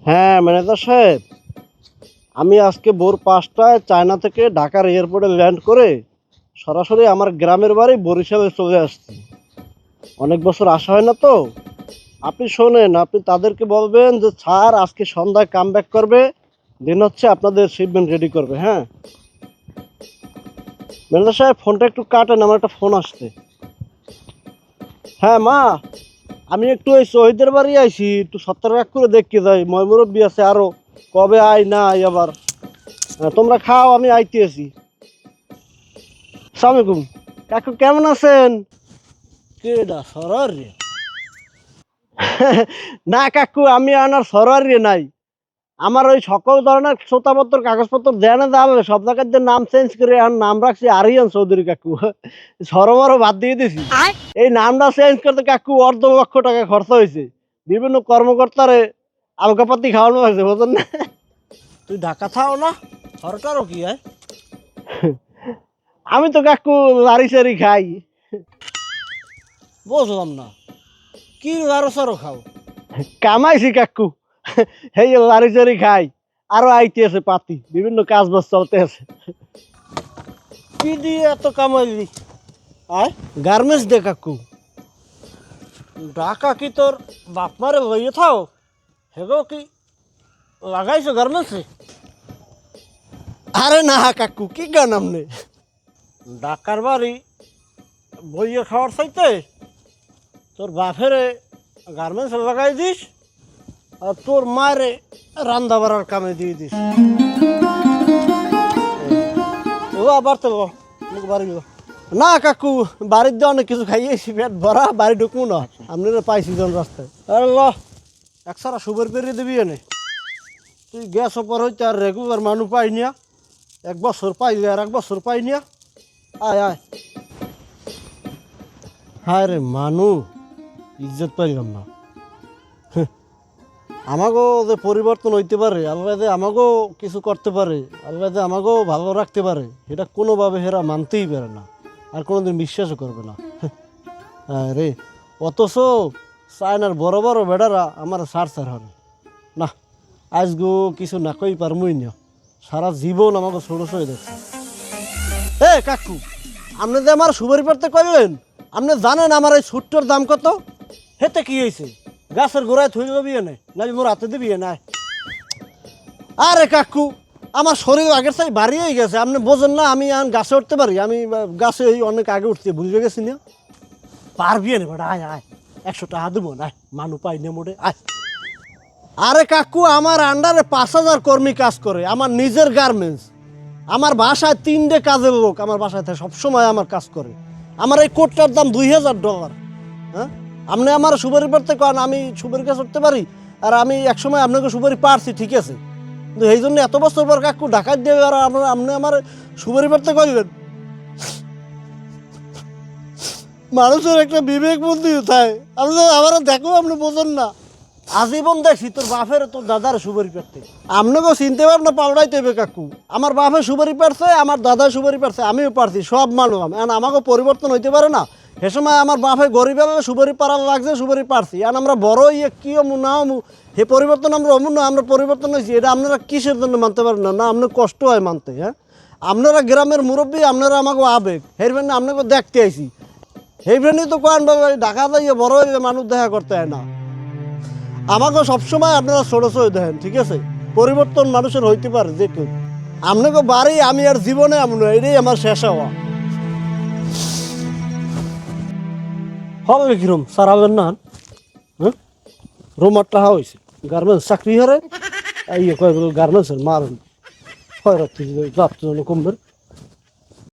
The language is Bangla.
হ্যাঁ ম্যানেজার সাহেব, আমি আজকে ভোর ৫টায় চায়না থেকে ঢাকার এয়ারপোর্টে ল্যান্ড করে সরাসরি আমার গ্রামের বাড়ি বরিশালে চলে আসছি। অনেক বছর আসা হয় না তো। আপনি শোনেন, আপনি তাদেরকে বলবেন যে স্যার আজকে সন্ধ্যায় কাম ব্যাক করবে, দিন হচ্ছে আপনাদের শিপমেন্ট রেডি করবে। হ্যাঁ ম্যানেজার সাহেব, ফোনটা একটু কাটেন, আমার একটা ফোন আসছে। হ্যাঁ মা, আমি একটু ওই শহীদের বাড়ি আইছি, একটু ৭০ করে দেখতে যাই, ময়মুরব্বী আছে আরো, কবে আই না আই আবার। তোমরা খাও, আমি আইতে আছি। আসসালামু আলাইকুম। কাকু কেমন আছেন? কেডা সরার রে? না কাকু, আমি আনার সরার রে নাই। আমার ওই সকল ধরনের শ্রোতাপত্র কাগজপত্র দেয় না যাবে, সব জায়গার যে নাম চেঞ্জ করে আর নাম রাখছি আরিয়ান চৌধুরী কাকু। সরবরাহ বাদ দিয়ে দিছি। এই নামটা চেঞ্জ করতে কাকু অর্ধ লক্ষ টাকা খরচা হয়েছে, বিভিন্ন কর্মকর্তারে আলকাপাতি খাওয়ানো হয়েছে, বুঝলেন না? তুই ঢাকা থাও না, সরকারও কি হয়? আমি তো কাকু লারি সারি খাই। বুঝলাম না, কি লারো সারো খাও? কামাইছি কাকু, এই লারি সারি খাই, আরো আইতে আছে পাতি, বিভিন্ন কাজ বাজ চলতে আছে। কি দিয়ে এত কামাইলি? আয় গার্মেন্টস দে কাকু। ঢাকা কি তোর বাপ মারে লইয়ে থাও, হেগো কি লাগাইছো গার্মেন্টসে? আরে না কাকু, কি গান আমনে? ঢাকার বাড়ি বইয়ে খাওয়ার চাইতে তোর বাপেরে গার্মেন্টসে লাগাই দিস, আর তোর মায়েরে রান্না বাড়ার কামে দিয়ে দিস। ও আবার তো বাড়ি না কাকু, বাড়ির দিয়ে অনেক কিছু খাইয়েছি, পেট ভরা, বাড়ি ঢুকবো না। আপনারা পাইছি জন রাস্তায়। আরে ল একসারা সুবের পেরিয়ে দিবি এনে। তুই গ্যাস ওপর হইতে আর রেগুলার মানুষ পাই নিয়া, ১ বছর পাইলে আর ১ বছর পাই নিয়া। আয় আয়। হায় রে মানু, ইজ্জত পাইলাম না। আমাকেও যে পরিবর্তন হইতে পারে, আল্লাহ যে আমাকেও কিছু করতে পারে, আল্লাহ যে আমাকেও ভালো রাখতে পারে, এটা কোনোভাবে হেরা মানতেই পারে না, আর কোনোদিন বিশ্বাসও করবে না। রে অথচ চায়নার বড় বড় বেড়ারা আমার সার হবে না। আজগো কিছু না কই পারমই না, সারা জীবন আমাকে ছোট হয়ে দেখছে। এ কাকু, আপনি যে আমার সুপারি পাড়তে কইলেন, আপনি জানেন আমার এই ছুট্টোর দাম কত? হেতে কি হয়েছে? গাছের গোড়ায় থই দিবি এনে, নাকি মোর হাতে দিবি না? আরে কাকু, আমার শরীর আগের চাই বাড়িয়েই গেছে, আপনি বোঝেন না? আমি গাছে উঠতে পারি, আমি গাছে এই অনেক আগে উঠতে বুঝে গেছি না। পারবি না বেটা, আয় আয়, ১০০ টাকা দেবো না, মানু পাই না মোটে, আয়। আরে কাকু, আমার আন্ডারে ৫,০০০ কর্মী কাজ করে, আমার নিজের গার্মেন্টস, আমার বাসায় ৩টে কাজের লোক আমার বাসায় থাকে, সবসময় আমার কাজ করে। আমার এই কোটটার দাম $২,০০০। হ্যাঁ, আপনি আমার সুপারি পাড়তে কন, আমি সুপারি কাজ করতে পারি, আর আমি একসময় আপনাকে সুপারি পারছি, ঠিক আছে, কিন্তু এই জন্য এত বছর পর কাকু ঢাকায় দিয়ে আর আপনি আমার সুপারি পাড়তে কইলেন? মানুষের একটা বিবেক বুদ্ধি থাকে, আপনি আমার দেখো, আপনি বোঝেন না। আজীবন দেখছি তোর বাপের তোর দাদার সুপারি পাড়তে, আপনাকেও চিনতে পারব না, পাল্টাইতে হবে কাকু। আমার বাপের সুপারি পাড়ছে, আমার দাদার সুপারি পাড়ছে, আমিও পারছি, সব মানুষ আমাকেও পরিবর্তন হইতে পারে না। সে সময় আমার বাপে গরিব সুপারি পাড়ার লাগছে, সুপারি পারছি, আর আমরা বড় ইয়ে কি অমু না অমু, হে পরিবর্তন আমরা অমু না, আমরা পরিবর্তন হয়েছি। এটা আপনারা কিসের জন্য মানতে পারেন না? না আপনার কষ্ট হয় মানতে? হ্যাঁ, আপনারা গ্রামের মুরব্বী, আপনারা আমাকে আবেগ, হেরবেন না, আপনাকে দেখতে আইছি, হেরবেনই তো কয়েন ভাবে ঢাকা যাইয়ে বড় হয়ে মানুষ দেখা করতে হয় না। আমাকে সবসময় আপনারা ছোট ছোট দেখেন, ঠিক আছে? পরিবর্তন মানুষের হইতে পারে যে কেউ। আপনাকে বাড়ি আমি আর জীবনে এমন, এটাই আমার শেষ হওয়া হবে। কিরম সারাবেন না? হ্যাঁ, রোমারটা হয়েছে গার্মেন্টস চাকরি হারে, ইয়ে কয় গার্মেন্টসের মার হয় রাত্রি কমবে।